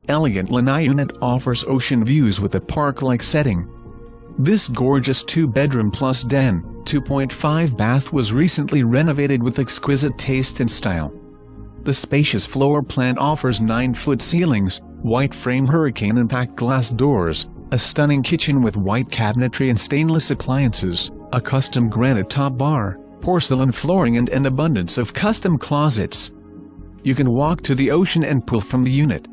elegant lanai unit offers ocean views with a park-like setting. This gorgeous 2-bedroom plus den, 2.5 bath was recently renovated with exquisite taste and style. The spacious floor plan offers 9-foot ceilings, white frame hurricane-impact glass doors, a stunning kitchen with white cabinetry and stainless appliances, a custom granite top bar, porcelain flooring and an abundance of custom closets. You can walk to the ocean and pool from the unit.